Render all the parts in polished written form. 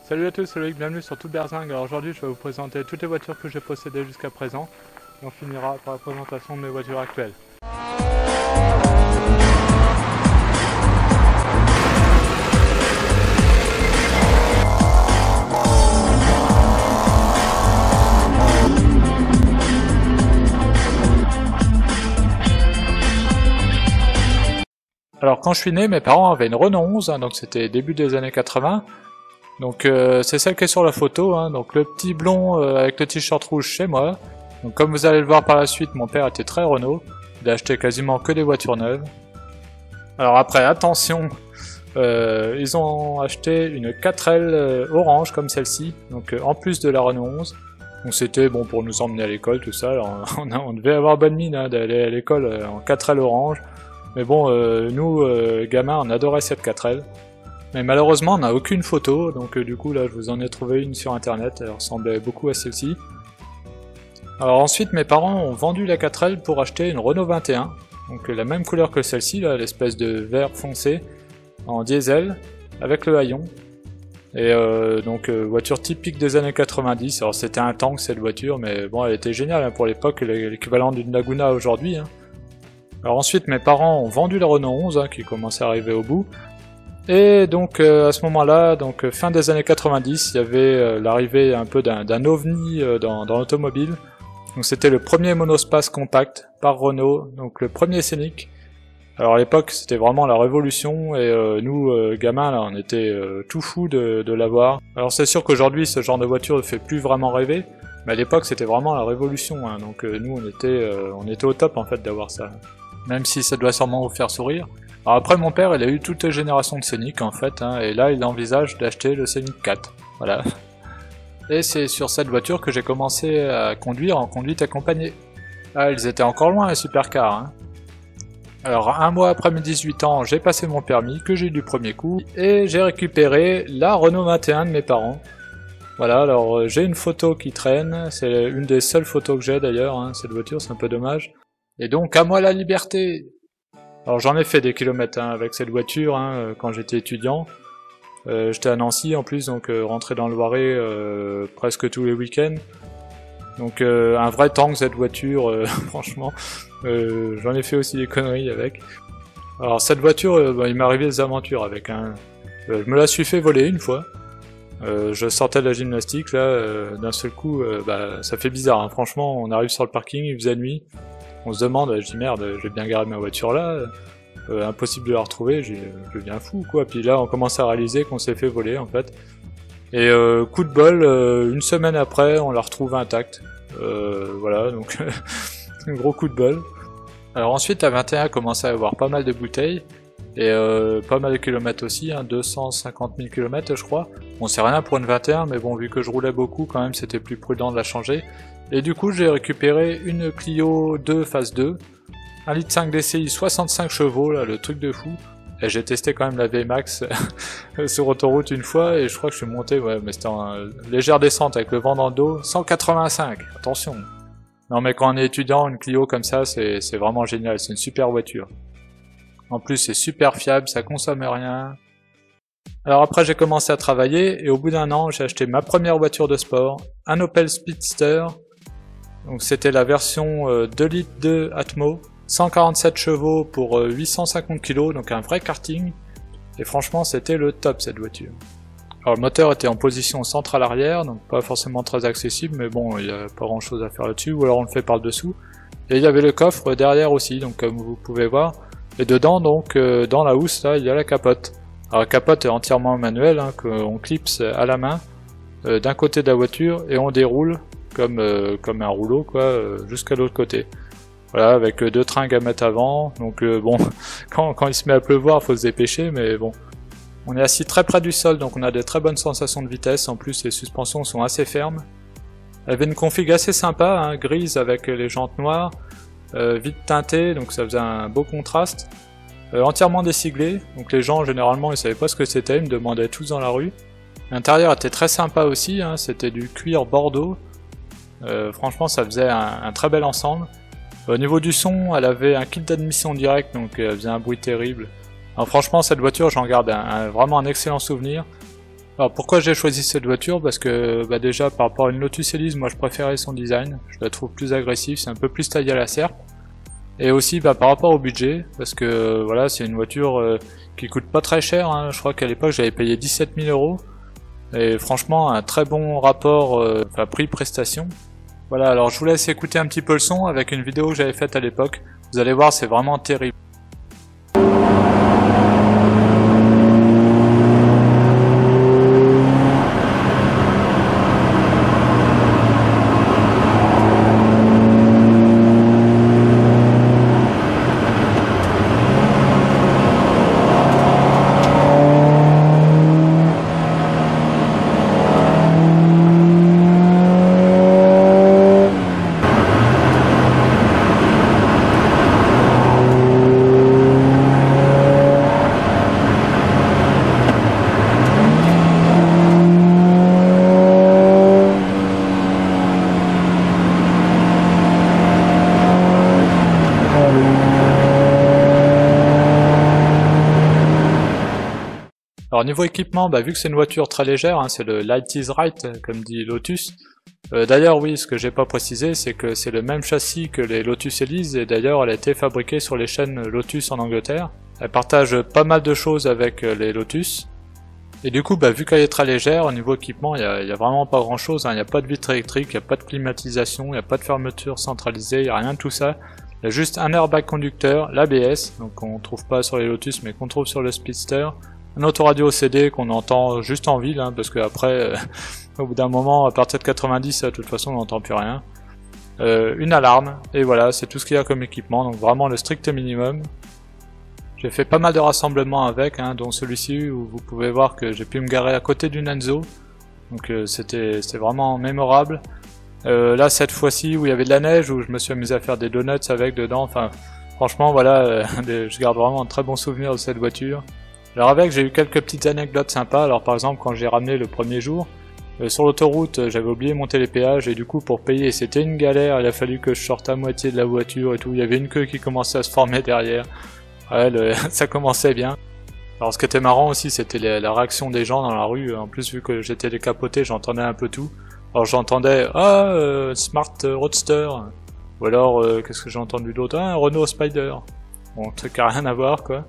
Salut à tous, c'est Loïc, bienvenue sur Tout Berzing. Alors aujourd'hui je vais vous présenter toutes les voitures que j'ai possédées jusqu'à présent et on finira par la présentation de mes voitures actuelles. Alors quand je suis né, mes parents avaient une Renault 11, donc c'était début des années 80. Donc c'est celle qui est sur la photo, donc le petit blond avec le t-shirt rouge chez moi. Donc comme vous allez le voir par la suite, mon père était très Renault, il a acheté quasiment que des voitures neuves. Alors après, attention, ils ont acheté une 4L orange comme celle-ci, donc en plus de la Renault 11. Donc c'était bon pour nous emmener à l'école, tout ça. Alors, on devait avoir bonne mine d'aller à l'école en 4L orange. Mais bon, nous, gamins, on adorait cette 4L. Mais malheureusement, on n'a aucune photo, donc du coup, là, je vous en ai trouvé une sur internet, elle ressemblait beaucoup à celle-ci. Alors ensuite, mes parents ont vendu la 4L pour acheter une Renault 21, donc la même couleur que celle-ci, là, l'espèce de vert foncé, en diesel, avec le haillon. Et donc, voiture typique des années 90, alors c'était un tank cette voiture, mais bon, elle était géniale, pour l'époque, l'équivalent d'une Laguna aujourd'hui. Alors ensuite, mes parents ont vendu la Renault 11, qui commençait à arriver au bout. Et donc à ce moment-là, donc fin des années 90, il y avait l'arrivée un peu d'un ovni dans l'automobile. Donc c'était le premier monospace compact par Renault, donc le premier Scénic. Alors à l'époque c'était vraiment la révolution et nous gamins là on était tout fous de l'avoir. Alors c'est sûr qu'aujourd'hui ce genre de voiture ne fait plus vraiment rêver, mais à l'époque c'était vraiment la révolution. Donc nous on était au top en fait d'avoir ça. Même si ça doit sûrement vous faire sourire. Alors après mon père il a eu toute les générations de Scénic en fait, et là il envisage d'acheter le Scénic 4, voilà. Et c'est sur cette voiture que j'ai commencé à conduire en conduite accompagnée. Ah, ils étaient encore loin les supercars. Alors un mois après mes 18 ans, j'ai passé mon permis, que j'ai eu du premier coup, et j'ai récupéré la Renault 21 de mes parents. Voilà, alors j'ai une photo qui traîne, c'est une des seules photos que j'ai d'ailleurs, cette voiture, c'est un peu dommage. Et donc à moi la liberté! Alors j'en ai fait des kilomètres avec cette voiture quand j'étais étudiant. J'étais à Nancy en plus, donc rentré dans le Loiret presque tous les week-ends. Donc un vrai tank cette voiture, franchement. J'en ai fait aussi des conneries avec. Alors cette voiture, il m'est arrivé des aventures avec. Je me la suis fait voler une fois. Je sortais de la gymnastique là, d'un seul coup, ça fait bizarre. Franchement, on arrive sur le parking, il faisait nuit. On se demande, je dis merde, j'ai bien garé ma voiture là, impossible de la retrouver, je deviens fou quoi. Puis là on commence à réaliser qu'on s'est fait voler en fait. Et coup de bol, une semaine après on la retrouve intacte. Voilà, donc un gros coup de bol. Alors ensuite à 21 commençait à avoir pas mal de bouteilles, et pas mal de kilomètres aussi, 250 000 km je crois. Bon c'est rien pour une 21, mais bon vu que je roulais beaucoup quand même c'était plus prudent de la changer. Et du coup j'ai récupéré une Clio 2 phase 2, 1,5 litre DCI 65 chevaux, là, le truc de fou. Et j'ai testé quand même la VMAX sur autoroute une fois et je crois que je suis monté, ouais mais c'était en légère descente avec le vent dans le dos, 185, attention. Non mais quand on est étudiant, une Clio comme ça c'est vraiment génial, c'est une super voiture. En plus c'est super fiable, ça consomme rien. Alors après j'ai commencé à travailler et au bout d'un an j'ai acheté ma première voiture de sport, un Opel Speedster. Donc c'était la version 2 litres 2 Atmo, 147 chevaux pour 850 kg, donc un vrai karting. Et franchement c'était le top cette voiture. Alors le moteur était en position centrale arrière, donc pas forcément très accessible, mais bon il n'y a pas grand chose à faire là-dessus, ou alors on le fait par le dessous. Et il y avait le coffre derrière aussi, donc comme vous pouvez voir. Et dedans donc dans la housse là il y a la capote. Alors la capote est entièrement manuelle, qu'on clipse à la main d'un côté de la voiture et on déroule comme un rouleau quoi, jusqu'à l'autre côté. Voilà, avec deux tringues à mettre avant, donc bon, quand il se met à pleuvoir, faut se dépêcher, mais bon. On est assis très près du sol, donc on a des très bonnes sensations de vitesse, en plus les suspensions sont assez fermes. Elle avait une config assez sympa, grise avec les jantes noires, vite teintée, donc ça faisait un beau contraste. Entièrement déciglé, donc les gens généralement ils savaient pas ce que c'était, ils me demandaient tous dans la rue. L'intérieur était très sympa aussi, c'était du cuir bordeaux. Franchement ça faisait un très bel ensemble. Au niveau du son, elle avait un kit d'admission direct, donc elle faisait un bruit terrible. Alors franchement cette voiture j'en garde vraiment un excellent souvenir. Alors pourquoi j'ai choisi cette voiture? Parce que bah déjà par rapport à une Lotus Elise, moi je préférais son design, je la trouve plus agressive, c'est un peu plus taillé à la serpe. Et aussi bah, par rapport au budget, parce que voilà, c'est une voiture qui coûte pas très cher, hein. Je crois qu'à l'époque j'avais payé 17 000 €. Et franchement un très bon rapport prix-prestation. Voilà, alors je vous laisse écouter un petit peu le son avec une vidéo que j'avais faite à l'époque. Vous allez voir, c'est vraiment terrible. Alors niveau équipement, bah, vu que c'est une voiture très légère, hein, c'est le light is right comme dit Lotus. D'ailleurs oui, ce que j'ai pas précisé, c'est que c'est le même châssis que les Lotus Elise et d'ailleurs elle a été fabriquée sur les chaînes Lotus en Angleterre. Elle partage pas mal de choses avec les Lotus. Et du coup, bah, vu qu'elle est très légère, au niveau équipement, il y a vraiment pas grand chose, hein. Il n'y a pas de vitre électrique, il n'y a pas de climatisation, il n'y a pas de fermeture centralisée, il n'y a rien de tout ça. Il y a juste un airbag conducteur, l'ABS, donc qu'on trouve pas sur les Lotus mais qu'on trouve sur le Speedster. Un autoradio CD qu'on entend juste en ville, hein, parce que après, au bout d'un moment, à partir de 90, de toute façon, on n'entend plus rien. Une alarme, et voilà, c'est tout ce qu'il y a comme équipement, donc vraiment le strict minimum. J'ai fait pas mal de rassemblements avec, hein, dont celui-ci où vous pouvez voir que j'ai pu me garer à côté d'une Enzo, donc c'était vraiment mémorable. Là, cette fois-ci, où il y avait de la neige, où je me suis amusé à faire des donuts avec dedans, enfin, franchement, voilà, je garde vraiment un très bon souvenir de cette voiture. Alors avec, j'ai eu quelques petites anecdotes sympas. Alors par exemple, quand j'ai ramené le premier jour, sur l'autoroute, j'avais oublié mon télépéage et du coup pour payer c'était une galère, il a fallu que je sorte à moitié de la voiture et tout, il y avait une queue qui commençait à se former derrière. Ouais, ça commençait bien. Alors ce qui était marrant aussi, c'était la réaction des gens dans la rue, en plus vu que j'étais décapoté, j'entendais un peu tout. Alors j'entendais « Ah, Smart Roadster » ou alors, qu'est-ce que j'ai entendu d'autre? Ah, Renault Spider. Bon, truc qui a rien à voir quoi.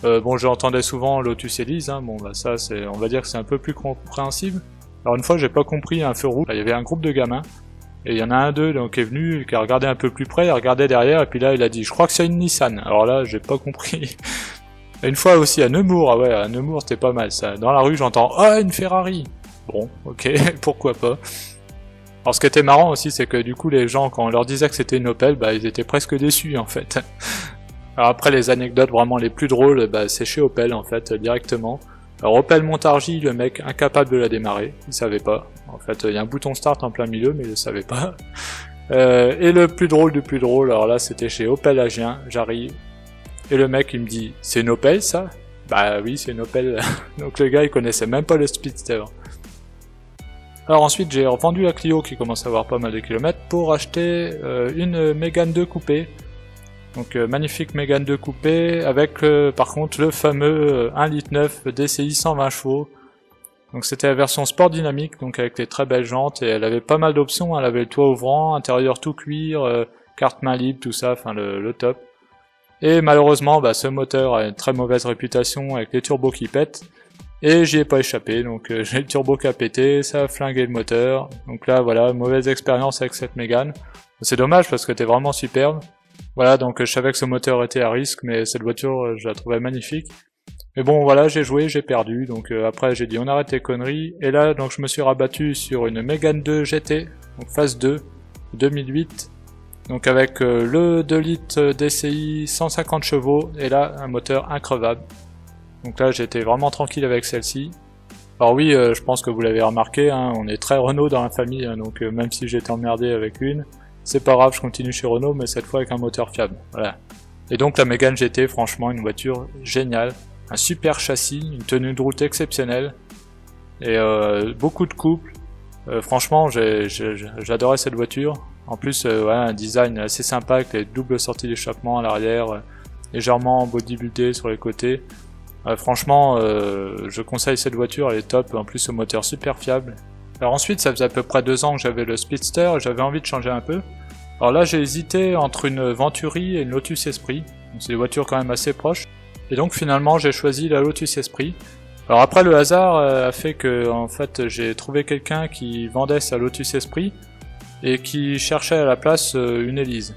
Bon, j'entendais souvent Lotus Elise, hein. Bon bah ça c'est, on va dire que c'est un peu plus compréhensible. Alors une fois j'ai pas compris un feu rouge, il y avait un groupe de gamins, et il y en a un d'eux donc qui est venu, qui a regardé un peu plus près, il a regardé derrière, et puis là il a dit je crois que c'est une Nissan. Alors là j'ai pas compris. Et une fois aussi à Nemours, ah ouais à Nemours c'était pas mal ça, dans la rue j'entends ah une Ferrari. Bon ok, pourquoi pas. Alors ce qui était marrant aussi c'est que du coup les gens quand on leur disait que c'était une Opel, bah ils étaient presque déçus en fait. Alors après les anecdotes vraiment les plus drôles, bah, c'est chez Opel en fait directement. Alors Opel Montargis, le mec incapable de la démarrer, il savait pas. En fait il y a un bouton start en plein milieu mais il le savait pas. Et le plus drôle du plus drôle, alors là c'était chez Opel Agien, j'arrive. Et le mec il me dit c'est une Opel ça? Bah oui c'est une Opel. Donc le gars il connaissait même pas le Speedster. Alors ensuite j'ai revendu la Clio qui commence à avoir pas mal de kilomètres pour acheter une Mégane 2 coupée. Donc magnifique Mégane 2 coupé avec par contre le fameux 1,9 litre DCI 120 chevaux. Donc c'était la version sport dynamique, donc avec des très belles jantes et elle avait pas mal d'options, elle avait le toit ouvrant, intérieur tout cuir, carte main libre, tout ça, enfin le top. Et malheureusement bah, ce moteur a une très mauvaise réputation avec les turbos qui pètent. Et j'y ai pas échappé, donc j'ai le turbo qui a pété, ça a flingué le moteur. Donc là voilà, mauvaise expérience avec cette Mégane. C'est dommage parce que t'es vraiment superbe. Voilà, donc je savais que ce moteur était à risque, mais cette voiture, je la trouvais magnifique. Mais bon, voilà, j'ai joué, j'ai perdu, donc après j'ai dit on arrête les conneries. Et là, donc je me suis rabattu sur une Mégane 2 GT, donc phase 2, 2008. Donc avec le 2 litres DCI 150 chevaux, et là, un moteur increvable. Donc là, j'étais vraiment tranquille avec celle-ci. Alors oui, je pense que vous l'avez remarqué, hein, on est très Renault dans la famille, hein, donc même si j'étais emmerdé avec une, c'est pas grave, je continue chez Renault, mais cette fois avec un moteur fiable. Voilà. Et donc la Mégane GT, franchement, une voiture géniale. Un super châssis, une tenue de route exceptionnelle. Et beaucoup de couple. Franchement, j'adorais cette voiture. En plus, ouais, un design assez sympa avec les doubles sorties d'échappement à l'arrière, légèrement bodybuildé sur les côtés. Franchement, je conseille cette voiture, elle est top, en plus au moteur super fiable. Alors ensuite, ça faisait à peu près 2 ans que j'avais le Speedster et j'avais envie de changer un peu. Alors là, j'ai hésité entre une Venturi et une Lotus Esprit. C'est des voitures quand même assez proches. Et donc finalement, j'ai choisi la Lotus Esprit. Alors après, le hasard a fait que en fait, j'ai trouvé quelqu'un qui vendait sa Lotus Esprit et qui cherchait à la place une Elise.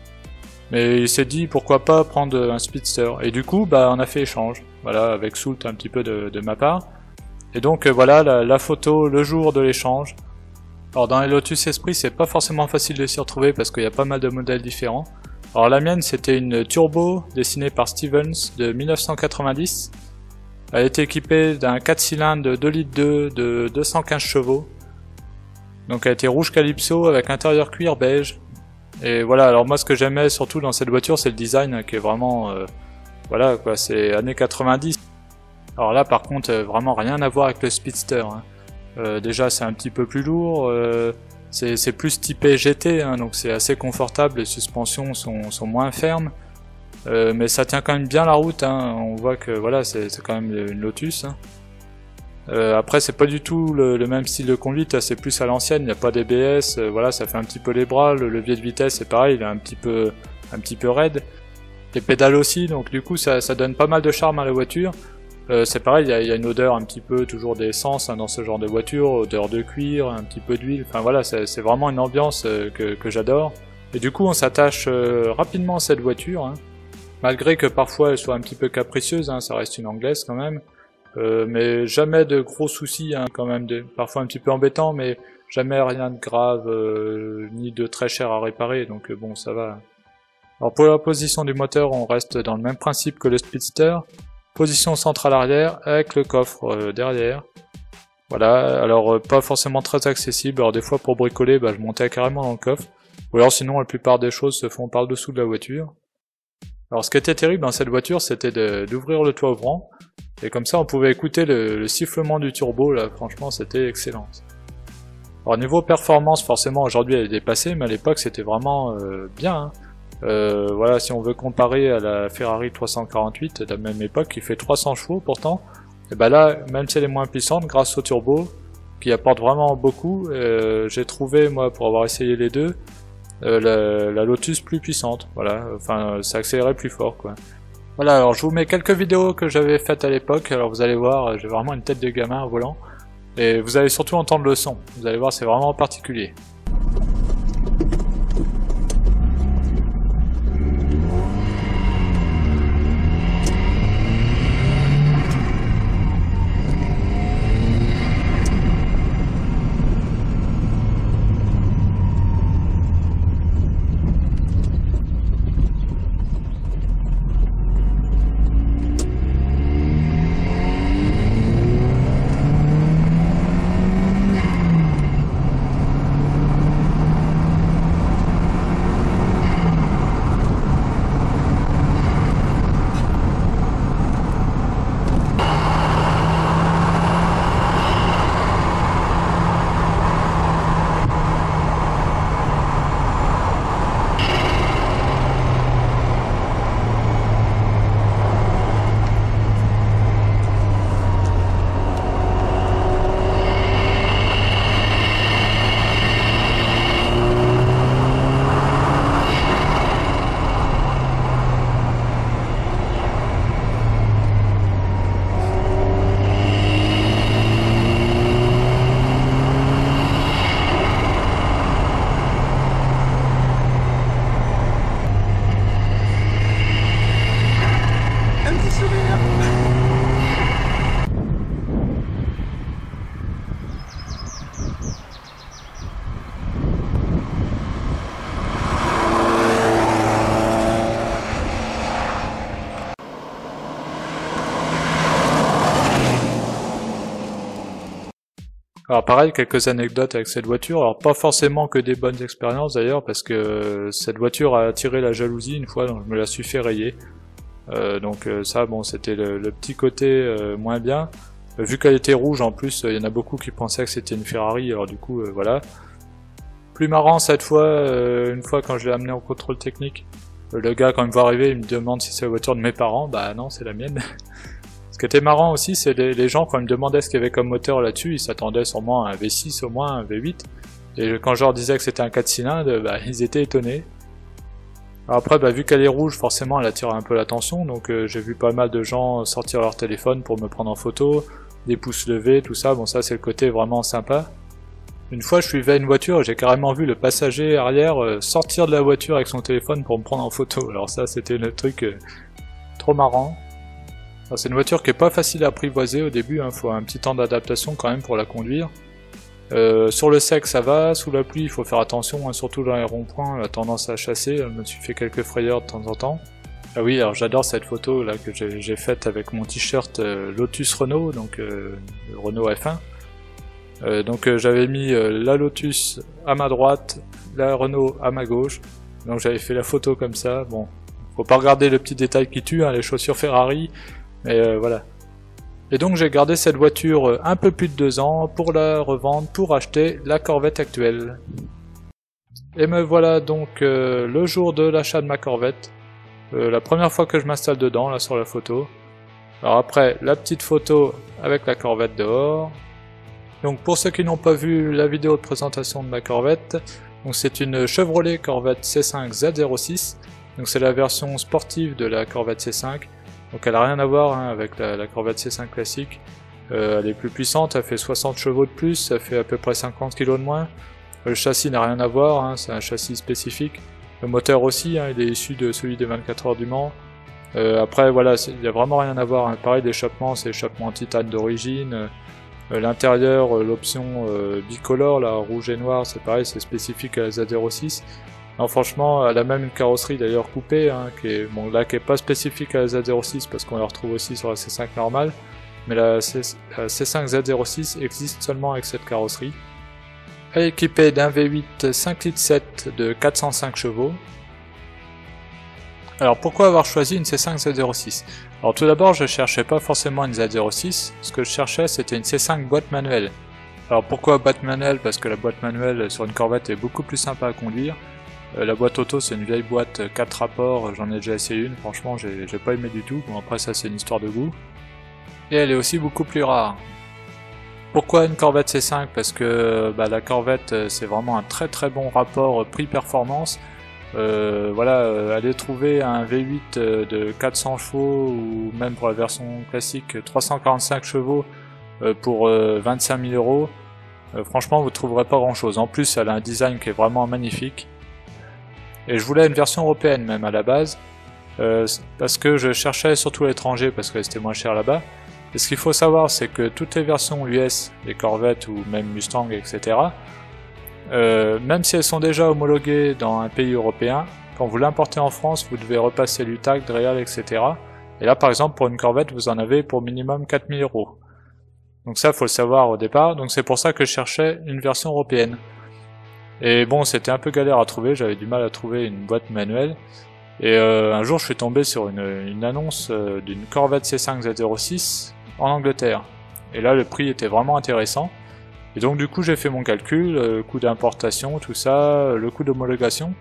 Mais il s'est dit pourquoi pas prendre un Speedster. Et du coup, bah on a fait échange. Voilà, avec Soult un petit peu de ma part. Et donc voilà la photo le jour de l'échange. Alors dans les Lotus Esprit, c'est pas forcément facile de s'y retrouver parce qu'il y a pas mal de modèles différents. Alors la mienne, c'était une Turbo dessinée par Stevens de 1990. Elle était équipée d'un 4 cylindres de 2 litres 2 de 215 chevaux. Donc elle était rouge Calypso avec intérieur cuir beige. Et voilà, alors moi ce que j'aimais surtout dans cette voiture, c'est le design qui est vraiment... voilà quoi, c'est années 90. Alors là par contre, vraiment rien à voir avec le Speedster. Hein. Déjà c'est un petit peu plus lourd, c'est plus typé GT, hein, donc c'est assez confortable, les suspensions sont moins fermes. Mais ça tient quand même bien la route, hein. On voit que voilà, c'est quand même une Lotus. Hein. Après c'est pas du tout le même style de conduite, c'est plus à l'ancienne, il n'y a pas d'ABS, voilà, ça fait un petit peu les bras, le levier de vitesse c'est pareil, il est un petit peu raide. Les pédales aussi, donc du coup ça donne pas mal de charme à la voiture. C'est pareil, il y a une odeur un petit peu toujours d'essence hein, dans ce genre de voiture, odeur de cuir, un petit peu d'huile, enfin voilà, c'est vraiment une ambiance que j'adore. Et du coup on s'attache rapidement à cette voiture, hein. Malgré que parfois elle soit un petit peu capricieuse, hein, ça reste une anglaise quand même. Mais jamais de gros soucis, hein, quand même, parfois un petit peu embêtant, mais jamais rien de grave, ni de très cher à réparer, donc bon, ça va. Alors pour la position du moteur, on reste dans le même principe que le Speedster. Position centrale arrière, avec le coffre derrière. Voilà, alors pas forcément très accessible, alors des fois pour bricoler, bah, je montais carrément dans le coffre. Ou alors sinon, la plupart des choses se font par le dessous de la voiture. Alors ce qui était terrible dans cette voiture, c'était d'ouvrir le toit ouvrant. Et comme ça, on pouvait écouter le sifflement du turbo, là, franchement, c'était excellent. Alors niveau performance, forcément, aujourd'hui elle est dépassée, mais à l'époque c'était vraiment bien. Hein. Voilà, si on veut comparer à la Ferrari 348 de la même époque, qui fait 300 chevaux pourtant, et ben là, même si elle est moins puissante, grâce au turbo, qui apporte vraiment beaucoup, j'ai trouvé, moi, pour avoir essayé les deux, la Lotus plus puissante, voilà, enfin, ça accélérait plus fort, quoi. Voilà, alors je vous mets quelques vidéos que j'avais faites à l'époque, alors vous allez voir, j'ai vraiment une tête de gamin au volant, et vous allez surtout entendre le son, vous allez voir, c'est vraiment particulier. Alors pareil, quelques anecdotes avec cette voiture, alors pas forcément que des bonnes expériences d'ailleurs, parce que cette voiture a attiré la jalousie une fois, donc je me la suis fait rayer. Donc ça, bon, c'était le petit côté moins bien. Vu qu'elle était rouge en plus, il y en a beaucoup qui pensaient que c'était une Ferrari, alors du coup, voilà. Plus marrant cette fois, une fois quand je l'ai amené au contrôle technique, le gars quand il me voit arriver, il me demande si c'est la voiture de mes parents, bah non, c'est la mienne. Parce qui était marrant aussi, c'est les gens quand ils me demandaient ce qu'il y avait comme moteur là-dessus, ils s'attendaient sûrement à un V6 au moins, un V8. Et quand je leur disais que c'était un 4 cylindres, bah, ils étaient étonnés. Alors après, bah, vu qu'elle est rouge, forcément elle attire un peu l'attention, donc j'ai vu pas mal de gens sortir leur téléphone pour me prendre en photo, des pouces levés, tout ça, bon ça c'est le côté vraiment sympa. Une fois je suivais une voiture et j'ai carrément vu le passager arrière sortir de la voiture avec son téléphone pour me prendre en photo, alors ça c'était le truc trop marrant. C'est une voiture qui est pas facile à apprivoiser au début, hein, faut un petit temps d'adaptation quand même pour la conduire. Sur le sec ça va, sous la pluie il faut faire attention, hein, surtout dans les ronds-points, elle a tendance à chasser, elle me suis fait quelques frayeurs de temps en temps. Ah oui, alors j'adore cette photo là que j'ai faite avec mon t-shirt Lotus Renault, donc Renault F1. Donc j'avais mis la Lotus à ma droite, la Renault à ma gauche, donc j'avais fait la photo comme ça. Bon, faut pas regarder le petit détail qui tue, hein, les chaussures Ferrari, mais voilà. Et donc j'ai gardé cette voiture un peu plus de 2 ans pour la revendre, pour acheter la Corvette actuelle. Et me voilà donc le jour de l'achat de ma Corvette. La première fois que je m'installe dedans, là sur la photo. Alors après, la petite photo avec la Corvette dehors. Donc pour ceux qui n'ont pas vu la vidéo de présentation de ma Corvette, donc c'est une Chevrolet Corvette C5 Z06. Donc c'est la version sportive de la Corvette C5. Donc elle a rien à voir hein, avec la Corvette C5 classique. Elle est plus puissante, elle fait 60 chevaux de plus, ça fait à peu près 50 kg de moins. Le châssis n'a rien à voir, hein, c'est un châssis spécifique. Le moteur aussi, hein, il est issu de celui des 24 heures du Mans. Après voilà, il n'y a vraiment rien à voir. Hein. Pareil, l'échappement, c'est l'échappement en titane d'origine. L'intérieur, l'option bicolore, là, rouge et noir, c'est pareil, c'est spécifique à la Z06. Non, franchement, elle a même une carrosserie d'ailleurs coupée, hein, qui est pas spécifique à la Z06 parce qu'on la retrouve aussi sur la C5 normale, mais la C5 Z06 existe seulement avec cette carrosserie. Elle est équipée d'un V8 5,7 litres de 405 chevaux. Alors pourquoi avoir choisi une C5 Z06? Alors tout d'abord, je cherchais pas forcément une Z06, ce que je cherchais c'était une C5 boîte manuelle. Alors pourquoi boîte manuelle? Parce que la boîte manuelle sur une Corvette est beaucoup plus sympa à conduire. La boîte auto c'est une vieille boîte 4 rapports, j'en ai déjà essayé une, franchement j'ai pas aimé du tout, bon après ça c'est une histoire de goût. Et elle est aussi beaucoup plus rare. Pourquoi une Corvette C5? Parce que la Corvette c'est vraiment un très bon rapport prix-performance. Voilà, allez trouver un V8 de 400 chevaux ou même pour la version classique 345 chevaux pour 25 000 €. Franchement vous trouverez pas grand chose, en plus elle a un design qui est vraiment magnifique. Et je voulais une version européenne même à la base, parce que je cherchais surtout à l'étranger parce que c'était moins cher là-bas. Et ce qu'il faut savoir c'est que toutes les versions US, les Corvettes ou même Mustang etc, même si elles sont déjà homologuées dans un pays européen, quand vous l'importez en France vous devez repasser l'UTAC, DREAL etc. Et là par exemple pour une Corvette vous en avez pour minimum 4 000 €. Donc ça faut le savoir au départ, donc c'est pour ça que je cherchais une version européenne. Et bon, c'était un peu galère à trouver, j'avais du mal à trouver une boîte manuelle. Et un jour, je suis tombé sur une annonce d'une Corvette C5 Z06 en Angleterre. Et là, le prix était vraiment intéressant. Et donc du coup, j'ai fait mon calcul, le coût d'importation, tout ça, le coût d'homologation.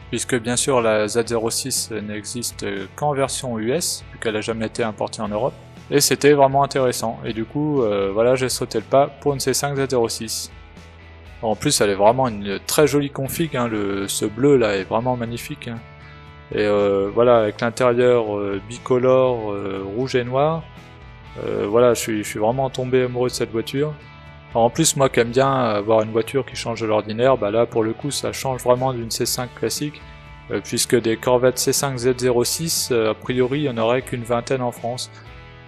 Puisque bien sûr, la Z06 n'existe qu'en version US, vu qu'elle n'a jamais été importée en Europe. Et c'était vraiment intéressant. Et du coup, voilà, j'ai sauté le pas pour une C5 Z06. En plus elle est vraiment une très jolie config, hein, ce bleu là est vraiment magnifique. Hein. Et voilà, avec l'intérieur bicolore, rouge et noir, voilà, je suis vraiment tombé amoureux de cette voiture. Alors, en plus moi qui aime bien avoir une voiture qui change de l'ordinaire, là pour le coup ça change vraiment d'une C5 classique, puisque des Corvette C5 Z06, a priori il n'y en aurait qu'une vingtaine en France.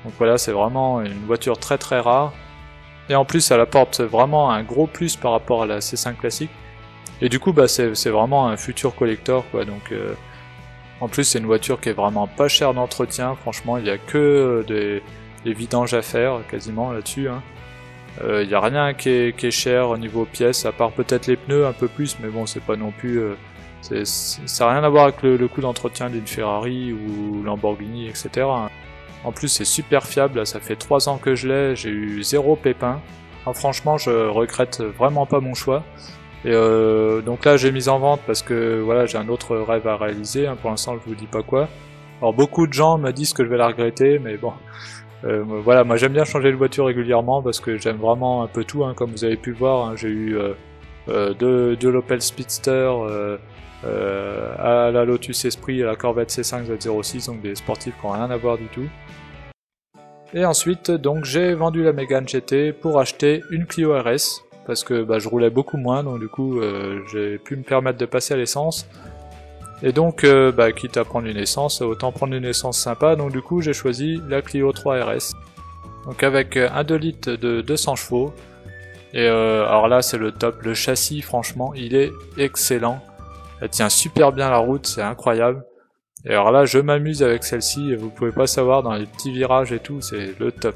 Donc voilà, c'est vraiment une voiture très rare. Et en plus elle apporte vraiment un gros plus par rapport à la C5 classique. Et du coup c'est vraiment un futur collector quoi. Donc en plus c'est une voiture qui est vraiment pas chère d'entretien. Franchement il n'y a que des vidanges à faire quasiment là-dessus. Hein. Il n'y a rien qui est cher au niveau pièces, à part peut-être les pneus un peu plus, mais bon c'est pas non plus... ça n'a rien à voir avec le coût d'entretien d'une Ferrari ou Lamborghini etc. En plus c'est super fiable, là, ça fait 3 ans que je l'ai, j'ai eu 0 pépin. Alors, franchement je regrette vraiment pas mon choix. Et donc là j'ai mis en vente parce que voilà, j'ai un autre rêve à réaliser, hein, pour l'instant je vous dis pas quoi. Alors beaucoup de gens me disent que je vais la regretter, mais bon, Voilà, moi j'aime bien changer de voiture régulièrement parce que j'aime vraiment un peu tout, hein, comme vous avez pu le voir, hein, j'ai eu deux Opel Speedster, à la Lotus Esprit et la Corvette C5 Z06, donc des sportifs qui n'ont rien à voir du tout. Et ensuite, donc j'ai vendu la Mégane GT pour acheter une Clio RS, parce que je roulais beaucoup moins, donc du coup j'ai pu me permettre de passer à l'essence. Et donc, quitte à prendre une essence, autant prendre une essence sympa, donc du coup j'ai choisi la Clio 3 RS. Donc avec un 2 litres de 200 chevaux, et alors là c'est le top, le châssis franchement il est excellent. Elle tient super bien la route, c'est incroyable. Et alors là, je m'amuse avec celle-ci, vous pouvez pas savoir, dans les petits virages et tout, c'est le top.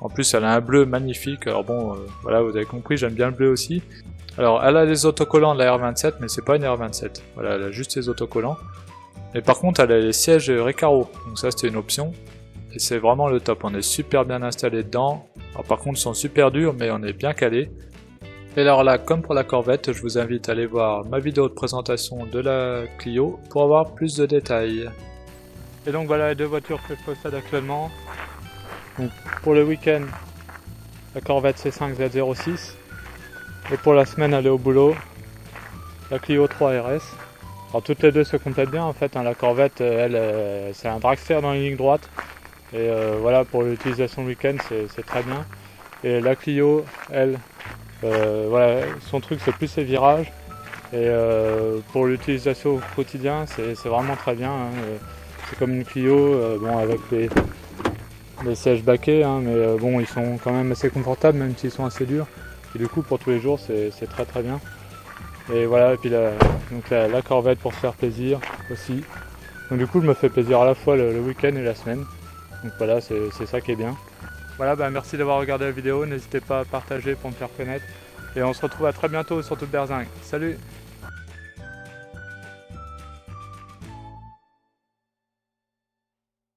En plus, elle a un bleu magnifique, alors bon, voilà, vous avez compris, j'aime bien le bleu aussi. Alors, elle a les autocollants de la R27, mais c'est pas une R27. Voilà, elle a juste les autocollants. Et par contre, elle a les sièges Recaro, donc ça c'était une option. Et c'est vraiment le top, on est super bien installé dedans. Alors par contre, ils sont super durs, mais on est bien calé. Et alors là, comme pour la Corvette, je vous invite à aller voir ma vidéo de présentation de la Clio pour avoir plus de détails. Et donc voilà les deux voitures que je possède actuellement. Donc pour le week-end, la Corvette C5 Z06. Et pour la semaine aller au boulot, la Clio 3 RS. Alors toutes les deux se complètent bien en fait, hein. La Corvette, elle, c'est un dragster dans les lignes droites. Et voilà, pour l'utilisation le week-end, c'est très bien. Et la Clio, elle... voilà, son truc c'est plus ses virages et pour l'utilisation au quotidien c'est vraiment très bien, hein. C'est comme une Clio, bon avec les sièges baquets, hein, mais bon ils sont quand même assez confortables même s'ils sont assez durs et du coup pour tous les jours c'est très très bien. Et voilà, et puis la Corvette pour se faire plaisir aussi, donc du coup je me fais plaisir à la fois le week-end et la semaine, donc voilà, c'est ça qui est bien. Voilà, merci d'avoir regardé la vidéo, n'hésitez pas à partager pour me faire connaître. Et on se retrouve à très bientôt sur Toute Berzingue. Salut!